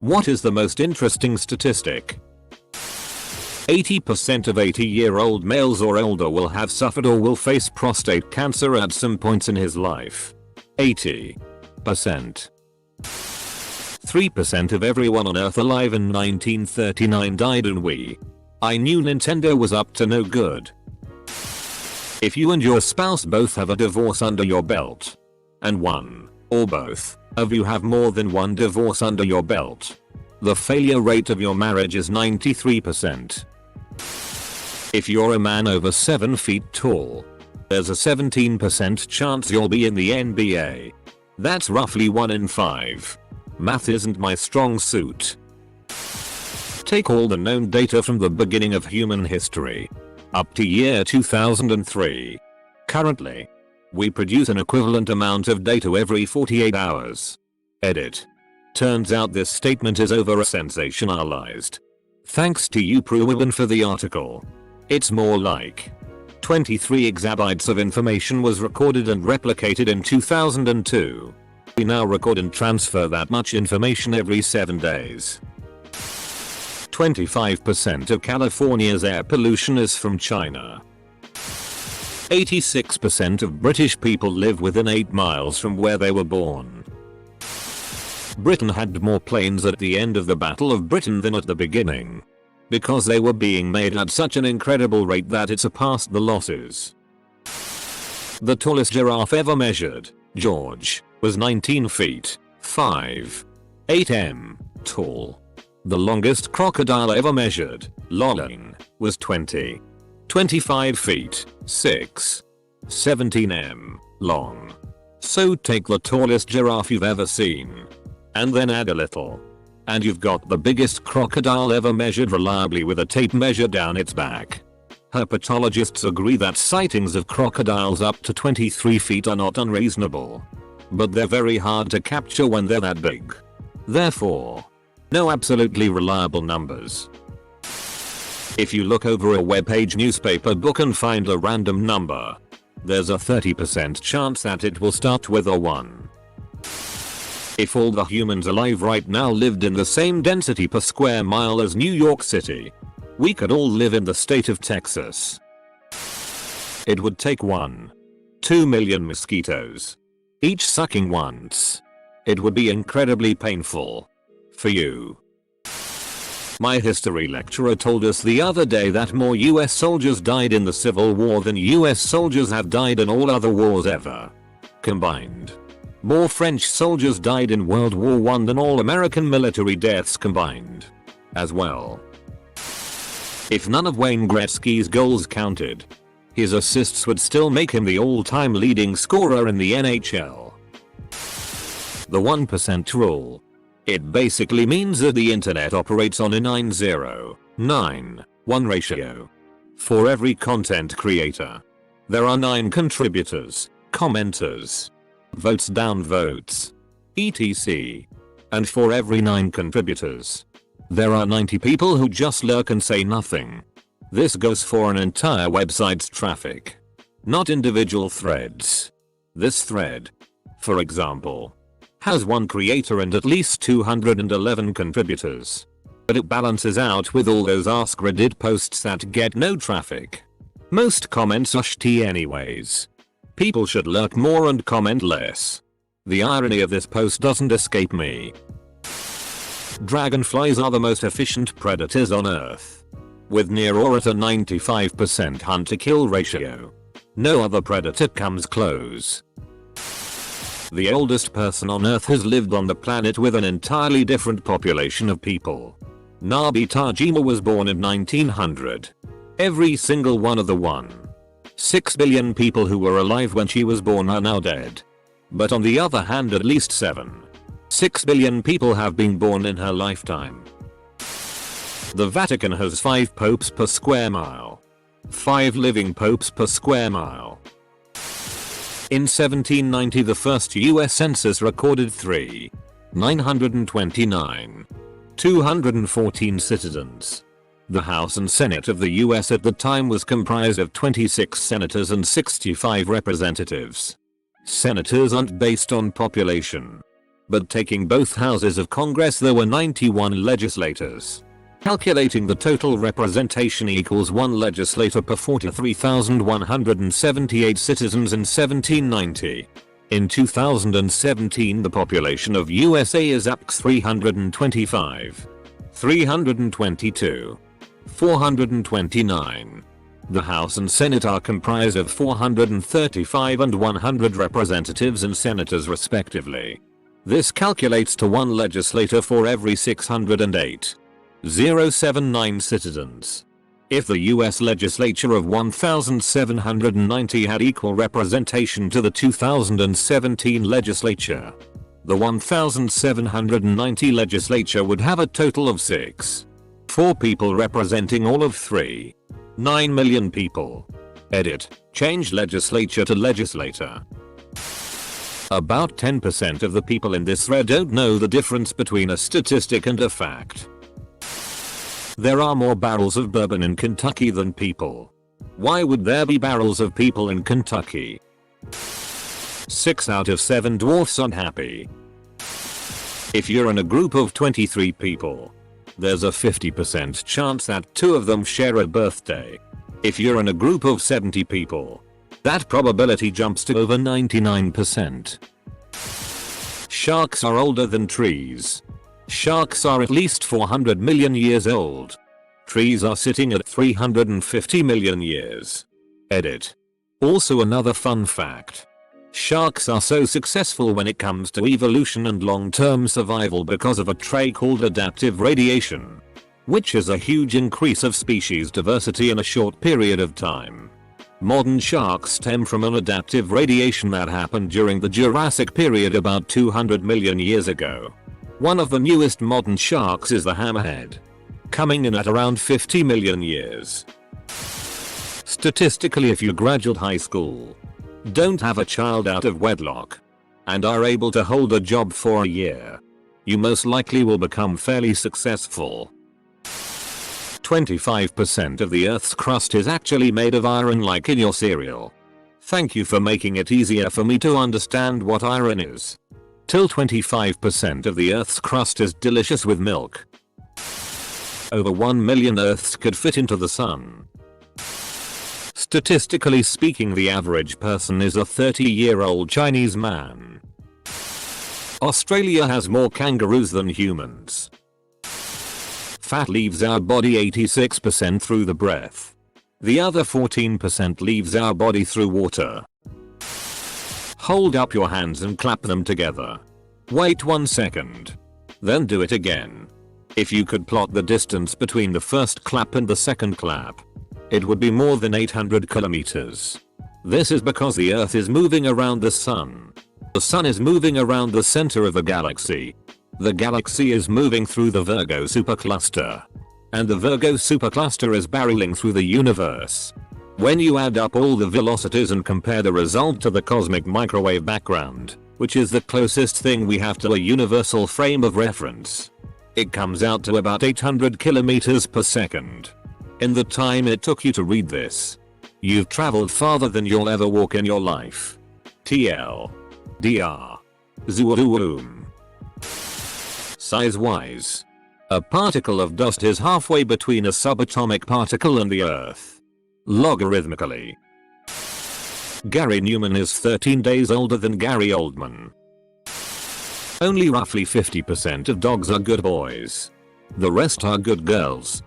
What is the most interesting statistic? 80% of 80-year-old males or older will have suffered or will face prostate cancer at some points in his life. 80%. 3% of everyone on Earth alive in 1939 died and I knew Nintendo was up to no good. If you and your spouse both have a divorce under your belt, and one, or both, of you have more than one divorce under your belt, the failure rate of your marriage is 93%. If you're a man over 7 feet tall, there's a 17% chance you'll be in the NBA. That's roughly 1 in 5. Math isn't my strong suit. Take all the known data from the beginning of human history, up to year 2003. Currently, we produce an equivalent amount of data every 48 hours. Edit. Turns out this statement is over-sensationalized. Thanks to you Pruiban for the article. It's more like 23 exabytes of information was recorded and replicated in 2002. We now record and transfer that much information every 7 days. 25% of California's air pollution is from China. 86% of British people live within 8 miles from where they were born. Britain had more planes at the end of the Battle of Britain than at the beginning, because they were being made at such an incredible rate that it surpassed the losses. The tallest giraffe ever measured, George, was 19 feet, 5'8" tall. The longest crocodile ever measured, Lolling, was 25 feet, 17" long. So take the tallest giraffe you've ever seen, and then add a little, and you've got the biggest crocodile ever measured reliably with a tape measure down its back. Herpetologists agree that sightings of crocodiles up to 23 feet are not unreasonable, but they're very hard to capture when they're that big. Therefore, no absolutely reliable numbers. If you look over a webpage newspaper book and find a random number, there's a 30% chance that it will start with a 1. If all the humans alive right now lived in the same density per square mile as New York City, we could all live in the state of Texas. It would take 2 million mosquitoes, each sucking once. It would be incredibly painful. For you. My history lecturer told us the other day that more US soldiers died in the Civil War than US soldiers have died in all other wars ever combined. More French soldiers died in World War I than all American military deaths combined. As well. If none of Wayne Gretzky's goals counted, his assists would still make him the all-time leading scorer in the NHL. The 1% rule. It basically means that the internet operates on a 9-0-9-1 ratio. For every content creator, there are 9 contributors, commenters, votes down votes, etc. And for every 9 contributors, there are 90 people who just lurk and say nothing. This goes for an entire website's traffic, not individual threads. This thread, for example, has 1 creator and at least 211 contributors. But it balances out with all those Ask Reddit posts that get no traffic. Most comments are shitty anyways. People should lurk more and comment less. The irony of this post doesn't escape me. Dragonflies are the most efficient predators on Earth, with near or at a 95% hunt-to-kill ratio. No other predator comes close. The oldest person on Earth has lived on the planet with an entirely different population of people. Nabi Tajima was born in 1900. Every single one of the 1.6 billion people who were alive when she was born are now dead. But on the other hand, at least 7.6 billion people have been born in her lifetime. The Vatican has 5 popes per square mile. 5 living popes per square mile. In 1790 the first US census recorded 3,929,214 citizens. The House and Senate of the US at the time was comprised of 26 senators and 65 representatives. Senators aren't based on population. But taking both houses of Congress there were 91 legislators. Calculating the total representation equals 1 legislator per 43,178 citizens in 1790. In 2017 the population of USA is up 325, 322, 429. The House and Senate are comprised of 435 and 100 representatives and senators respectively. This calculates to 1 legislator for every 608,079 citizens. If the US legislature of 1,790 had equal representation to the 2017 legislature, the 1,790 legislature would have a total of 4 people representing all of 9 million people. Edit. Change legislature to legislator. About 10% of the people in this thread don't know the difference between a statistic and a fact. There are more barrels of bourbon in Kentucky than people. Why would there be barrels of people in Kentucky? 6 out of 7 dwarfs unhappy. If you're in a group of 23 people, there's a 50% chance that 2 of them share a birthday. If you're in a group of 70 people, that probability jumps to over 99%. Sharks are older than trees. Sharks are at least 400 million years old. Trees are sitting at 350 million years. Edit. Also another fun fact. Sharks are so successful when it comes to evolution and long-term survival because of a trait called adaptive radiation, which is a huge increase of species diversity in a short period of time. Modern sharks stem from an adaptive radiation that happened during the Jurassic period about 200 million years ago. One of the newest modern sharks is the hammerhead, coming in at around 50 million years. Statistically, if you graduate high school, don't have a child out of wedlock, and are able to hold a job for a year, you most likely will become fairly successful. 25% of the Earth's crust is actually made of iron, like in your cereal. Thank you for making it easier for me to understand what iron is. Till 25% of the Earth's crust is delicious with milk. Over 1 million Earths could fit into the sun. Statistically speaking, the average person is a 30-year-old Chinese man. Australia has more kangaroos than humans. Fat leaves our body 86% through the breath. The other 14% leaves our body through water. Hold up your hands and clap them together. Wait 1 second. Then do it again. If you could plot the distance between the first clap and the second clap, it would be more than 800 kilometers. This is because the Earth is moving around the sun. The sun is moving around the center of the galaxy. The galaxy is moving through the Virgo supercluster. And the Virgo supercluster is barreling through the universe. When you add up all the velocities and compare the result to the cosmic microwave background, which is the closest thing we have to a universal frame of reference, it comes out to about 800 kilometers per second. In the time it took you to read this, you've traveled farther than you'll ever walk in your life. TL. DR. Zoom. Size-wise, a particle of dust is halfway between a subatomic particle and the Earth. Logarithmically, Gary Newman is 13 days older than Gary Oldman. Only roughly 50% of dogs are good boys. The rest are good girls.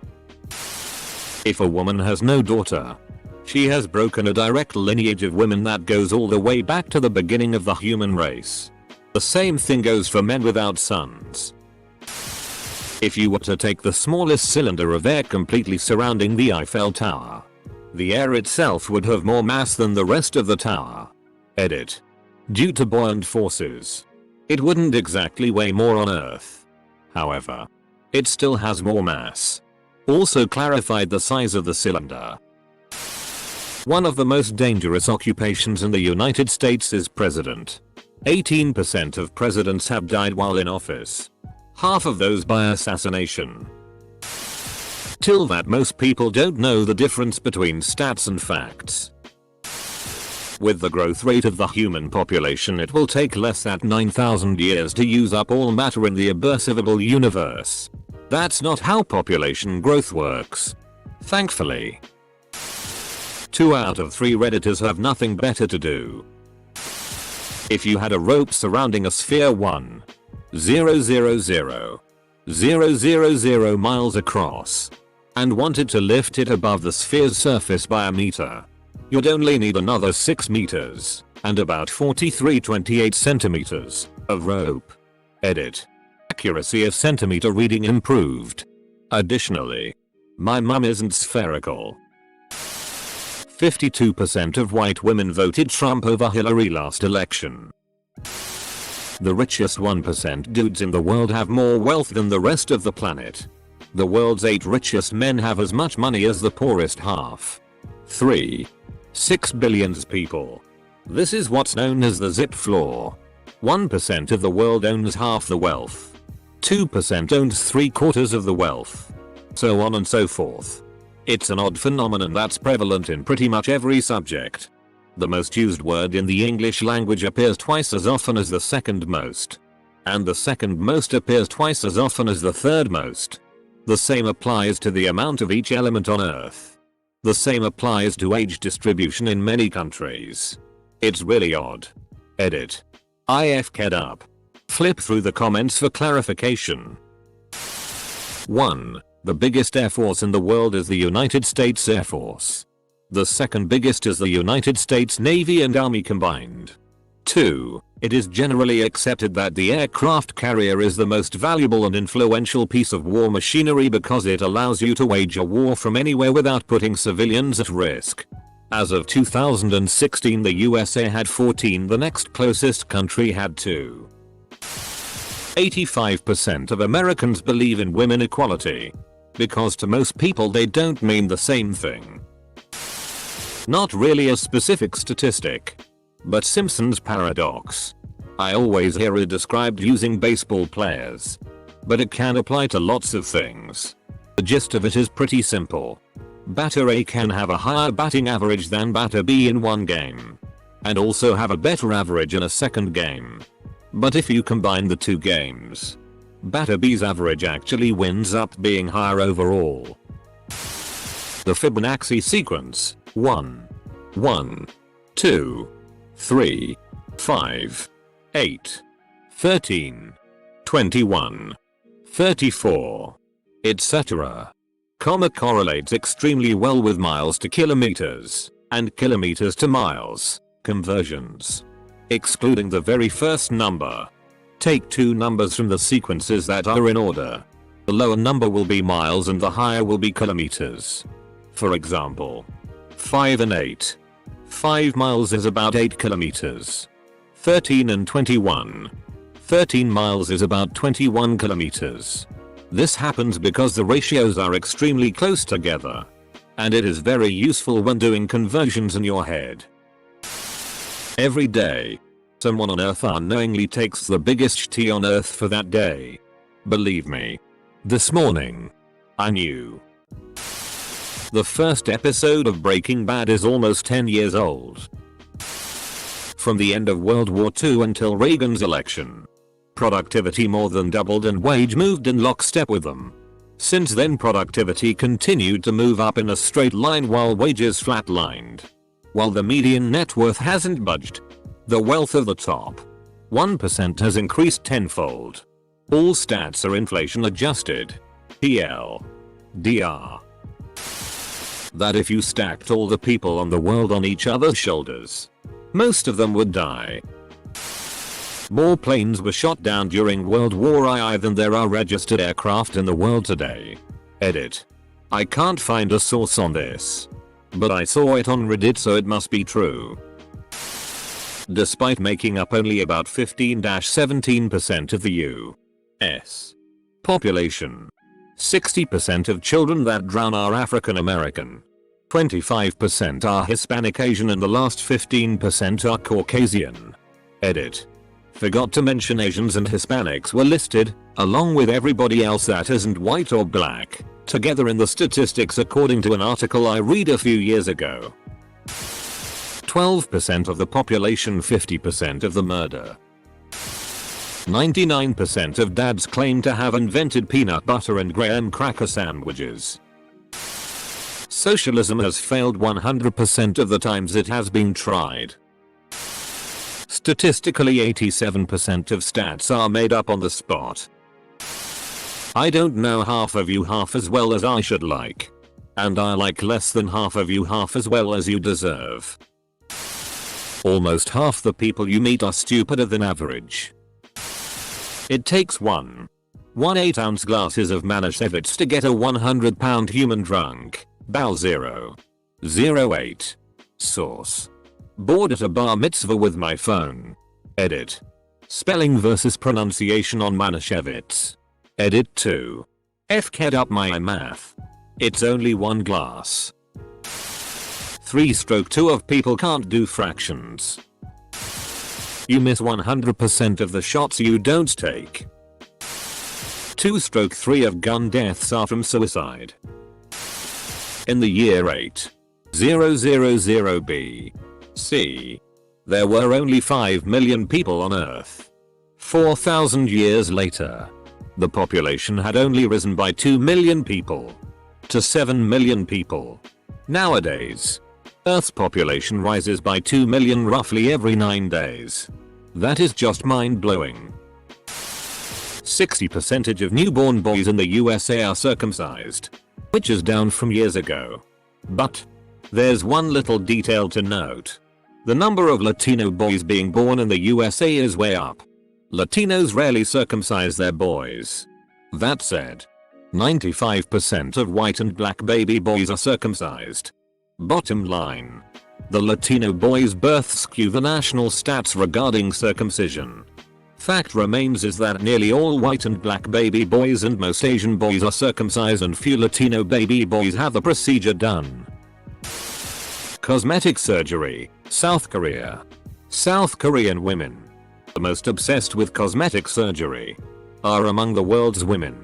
If a woman has no daughter, she has broken a direct lineage of women that goes all the way back to the beginning of the human race. The same thing goes for men without sons. If you were to take the smallest cylinder of air completely surrounding the Eiffel Tower, the air itself would have more mass than the rest of the tower. Edit. Due to buoyant forces, it wouldn't exactly weigh more on Earth. However, it still has more mass. Also clarified the size of the cylinder. One of the most dangerous occupations in the United States is president. 18% of presidents have died while in office. Half of those by assassination. Till that most people don't know the difference between stats and facts. With the growth rate of the human population, it will take less than 9,000 years to use up all matter in the observable universe. That's not how population growth works. Thankfully. 2 out of 3 Redditors have nothing better to do. If you had a rope surrounding a sphere 1,000,000 miles across and wanted to lift it above the sphere's surface by a meter, you'd only need another 6 meters and about 43.28 centimeters of rope. Edit. Accuracy of centimeter reading improved. Additionally, my mum isn't spherical. 52% of white women voted Trump over Hillary last election. The richest 1% dudes in the world have more wealth than the rest of the planet. The world's 8 richest men have as much money as the poorest half. 6 billion people. This is what's known as the zip floor. 1% of the world owns half the wealth. 2% owns 3/4 of the wealth. So on and so forth. It's an odd phenomenon that's prevalent in pretty much every subject. The most used word in the English language appears twice as often as the second most. And the second most appears twice as often as the third most. The same applies to the amount of each element on Earth. The same applies to age distribution in many countries. It's really odd. Edit. IFK'd up. Flip through the comments for clarification. 1. The biggest air force in the world is the United States Air Force. The second biggest is the United States Navy and Army combined. 2. It is generally accepted that the aircraft carrier is the most valuable and influential piece of war machinery because it allows you to wage a war from anywhere without putting civilians at risk. As of 2016, the USA had 14, the next closest country had 2. 85% of Americans believe in women equality. Because to most people they don't mean the same thing. Not really a specific statistic. But Simpson's paradox. I always hear it described using baseball players. But it can apply to lots of things. The gist of it is pretty simple. Batter A can have a higher batting average than batter B in one game. And also have a better average in a second game. But if you combine the 2 games, batter B's average actually winds up being higher overall. The Fibonacci sequence: 1, 1, 2, 3, 5, 8, 13, 21, 34, etc. correlates extremely well with miles to kilometers and kilometers to miles conversions. Excluding the very first number. Take 2 numbers from the sequences that are in order. The lower number will be miles and the higher will be kilometers. For example, 5 and 8. 5 miles is about 8 kilometers. 13 and 21. 13 miles is about 21 kilometers. This happens because the ratios are extremely close together. And it is very useful when doing conversions in your head. Every day, someone on Earth unknowingly takes the biggest tea on Earth for that day. Believe me. This morning, I knew. The first episode of Breaking Bad is almost 10 years old. From the end of World War II until Reagan's election, productivity more than doubled and wage moved in lockstep with them. Since then, productivity continued to move up in a straight line while wages flatlined. While the median net worth hasn't budged, the wealth of the top 1% has increased tenfold. All stats are inflation adjusted. TLDR. That if you stacked all the people on the world on each other's shoulders, most of them would die. More planes were shot down during World War II than there are registered aircraft in the world today. Edit. I can't find a source on this. But I saw it on Reddit, so it must be true. Despite making up only about 15-17% of the U.S. population, 60% of children that drown are African American. 25% are Hispanic Asian and the last 15% are Caucasian. Edit. Forgot to mention Asians and Hispanics were listed, along with everybody else that isn't white or black, together in the statistics according to an article I read a few years ago. 12% of the population, 50% of the murder. 99% of dads claim to have invented peanut butter and graham cracker sandwiches. Socialism has failed 100% of the times it has been tried. Statistically, 87% of stats are made up on the spot. I don't know half of you half as well as I should like. And I like less than half of you half as well as you deserve. Almost half the people you meet are stupider than average. It takes 1 8-ounce glasses of Manischewitz to get a 100-pound human drunk. Bal 008. Source. Bored at a bar mitzvah with my phone. Edit. Spelling versus pronunciation on Manischewitz. Edit 2. F-ked up my math. It's only 1 glass. 3/2 of people can't do fractions. You miss 100% of the shots you don't take. 2/3 of gun deaths are from suicide. In the year 8000 BC, there were only 5 million people on Earth. 4,000 years later, the population had only risen by 2 million people to 7 million people. Nowadays, Earth's population rises by 2 million roughly every 9 days. That is just mind-blowing. 60% of newborn boys in the USA are circumcised, which is down from years ago. But there's one little detail to note. The number of Latino boys being born in the USA is way up. Latinos rarely circumcise their boys. That said, 95% of white and black baby boys are circumcised. Bottom line. The Latino boys' births skew the national stats regarding circumcision. Fact remains is that nearly all white and black baby boys and most Asian boys are circumcised and few Latino baby boys have the procedure done. Cosmetic surgery, South Korea. South Korean women, the most obsessed with cosmetic surgery, are among the world's women.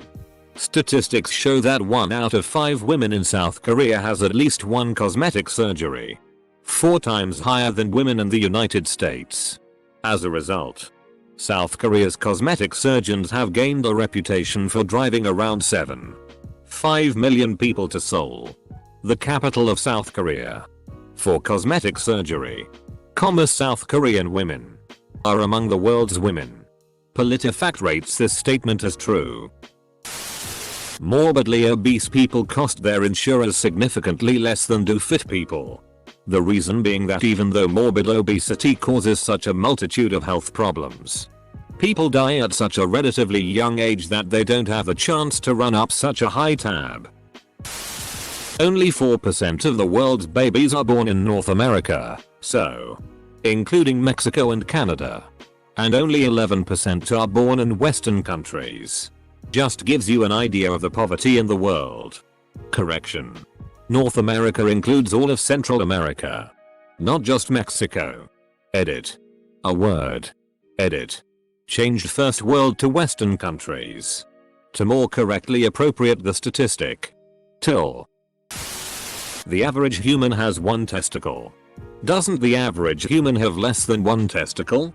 Statistics show that 1 out of 5 women in South Korea has at least 1 cosmetic surgery. 4 times higher than women in the United States. As a result, South Korea's cosmetic surgeons have gained a reputation for driving around 7.5 million people to Seoul, the capital of South Korea, for cosmetic surgery. South Korean women are among the world's women. PolitiFact rates this statement as true. Morbidly obese people cost their insurers significantly less than do fit people. The reason being that even though morbid obesity causes such a multitude of health problems, people die at such a relatively young age that they don't have the chance to run up such a high tab. Only 4% of the world's babies are born in North America, so, including Mexico and Canada. And only 11% are born in Western countries. Just gives you an idea of the poverty in the world. Correction. North America includes all of Central America, not just Mexico. Edit. A word. Edit. Changed first world to Western countries. To more correctly appropriate the statistic. Till. The average human has 1 testicle. Doesn't the average human have less than 1 testicle?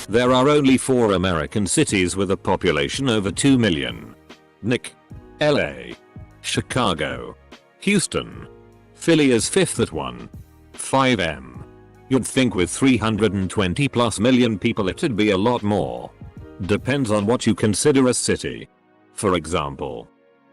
There are only 4 American cities with a population over 2 million. Nick. LA. Chicago. Houston. Philly is 5th at 1.5 m. You'd think with 320 plus million people it'd be a lot more. Depends on what you consider a city. For example,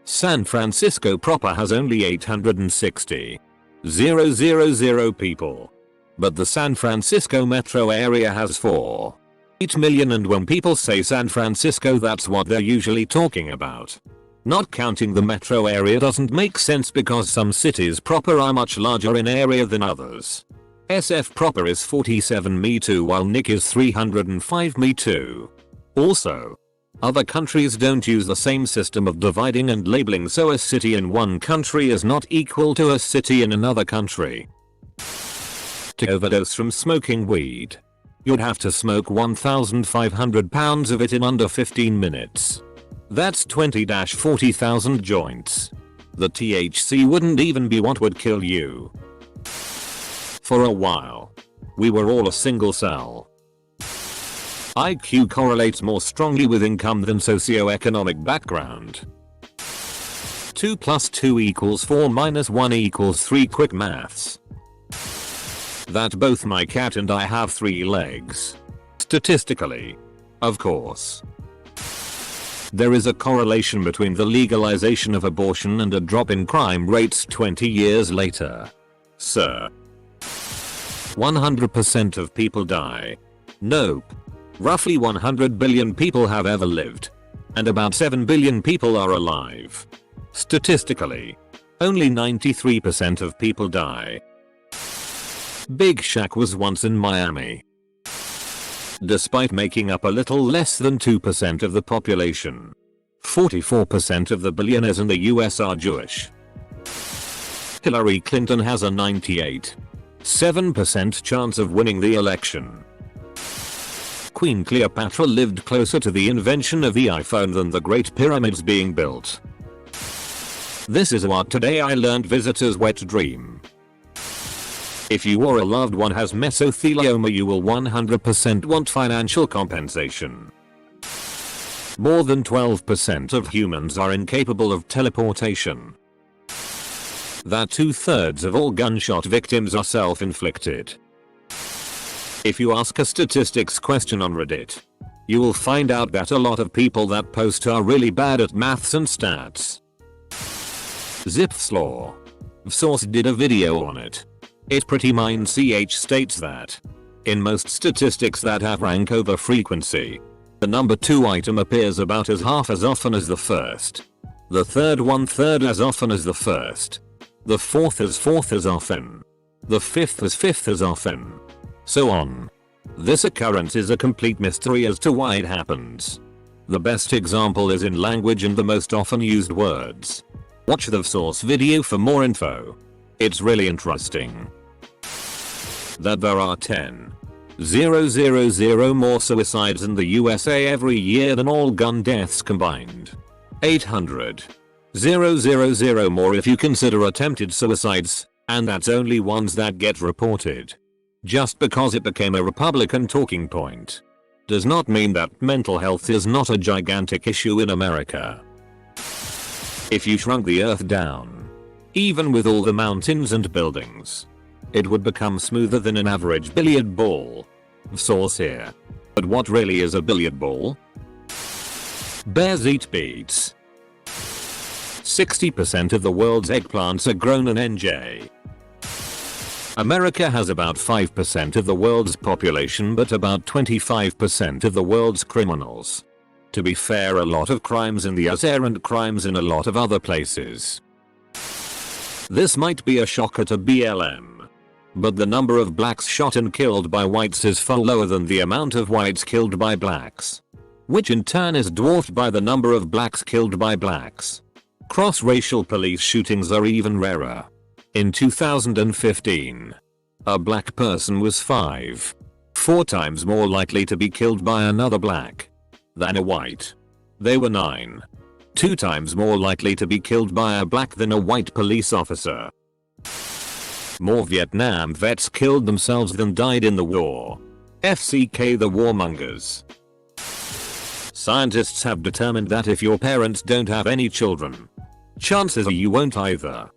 San Francisco proper has only 860,000 people. But the San Francisco metro area has 4.8 million, and when people say San Francisco, that's what they're usually talking about. Not counting the metro area doesn't make sense because some cities proper are much larger in area than others. SF proper is 47 me2 while Nick is 305 me2. Also, other countries don't use the same system of dividing and labeling, so a city in one country is not equal to a city in another country. To overdose from smoking weed, you'd have to smoke 1,500 pounds of it in under 15 minutes. That's 20-40,000 joints. The THC wouldn't even be what would kill you. For a while, we were all a single cell. IQ correlates more strongly with income than socioeconomic background. 2 plus 2 equals 4 minus 1 equals 3. Quick maths. That both my cat and I have 3 legs. Statistically. Of course. There is a correlation between the legalization of abortion and a drop in crime rates 20 years later. Sir. 100% of people die. Nope. Roughly 100 billion people have ever lived. And about 7 billion people are alive. Statistically, only 93% of people die. Big Shaq was once in Miami. Despite making up a little less than 2% of the population, 44% of the billionaires in the US are Jewish. Hillary Clinton has a 98.7% chance of winning the election. Queen Cleopatra lived closer to the invention of the iPhone than the Great Pyramids being built. This is what today I learned visitors' wet dream. If you or a loved one has mesothelioma, you will 100% want financial compensation. More than 12% of humans are incapable of teleportation. That 2/3 of all gunshot victims are self-inflicted. If you ask a statistics question on Reddit, you will find out that a lot of people that post are really bad at maths and stats. Zipf's law. Source did a video on it. It pretty much states that in most statistics that have rank over frequency, the number 2 item appears about as half as often as the first. The third 1/3 as often as the first. The fourth as often. The fifth as often. So on. This occurrence is a complete mystery as to why it happens. The best example is in language and the most often used words. Watch the source video for more info. It's really interesting. That there are 10,000 more suicides in the USA every year than all gun deaths combined. 800,000 more if you consider attempted suicides, and that's only ones that get reported. Just because it became a Republican talking point does not mean that mental health is not a gigantic issue in America. If you shrunk the earth down, even with all the mountains and buildings, it would become smoother than an average billiard ball. Source here. But what really is a billiard ball? Bears eat beets. 60% of the world's eggplants are grown in NJ. America has about 5% of the world's population but about 25% of the world's criminals. To be fair, a lot of crimes in the US and crimes in a lot of other places. This might be a shocker to BLM, but the number of blacks shot and killed by whites is far lower than the amount of whites killed by blacks, which in turn is dwarfed by the number of blacks killed by blacks. Cross-racial police shootings are even rarer. In 2015, a black person was 4 times more likely to be killed by another black than a white. They were 2 times more likely to be killed by a black than a white police officer. More Vietnam vets killed themselves than died in the war. FCK the warmongers. Scientists have determined that if your parents don't have any children, chances are you won't either.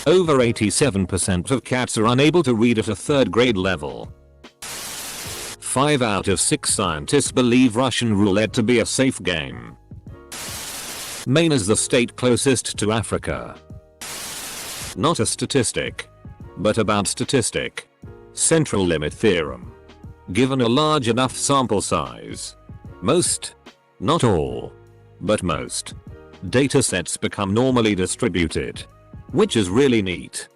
Over 87% of cats are unable to read at a 3rd grade level. 5 out of 6 scientists believe Russian roulette to be a safe game. Maine is the state closest to Africa. Not a statistic, but about Statistic. Central limit theorem. Given a large enough sample size, most, not all, but most, datasets become normally distributed, which is really neat.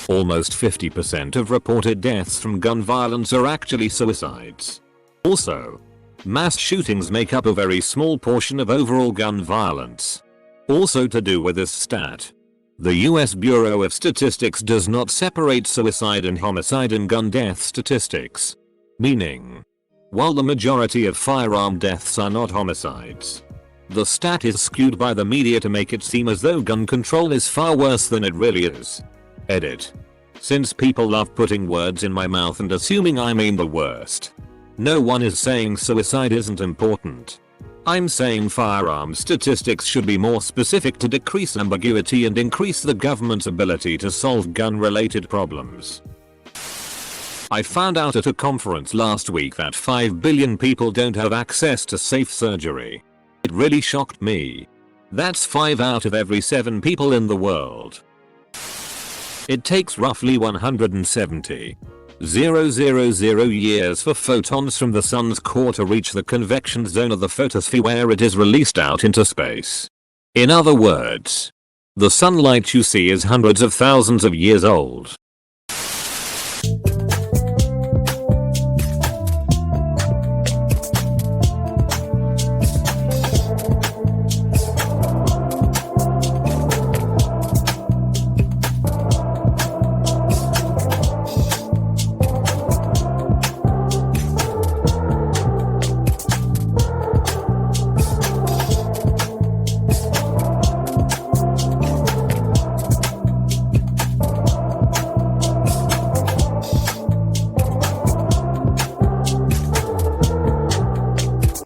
Almost 50% of reported deaths from gun violence are actually suicides. Also, mass shootings make up a very small portion of overall gun violence. Also to do with this stat, the US Bureau of Statistics does not separate suicide and homicide in gun death statistics. Meaning, while the majority of firearm deaths are not homicides, the stat is skewed by the media to make it seem as though gun control is far worse than it really is. Edit. Since people love putting words in my mouth and assuming I mean the worst. No one is saying suicide isn't important. I'm saying firearms statistics should be more specific to decrease ambiguity and increase the government's ability to solve gun-related problems. I found out at a conference last week that 5 billion people don't have access to safe surgery. It really shocked me. That's 5 out of every 7 people in the world. It takes roughly 170,000 years for photons from the sun's core to reach the convection zone of the photosphere where it is released out into space. In other words, the sunlight you see is hundreds of thousands of years old.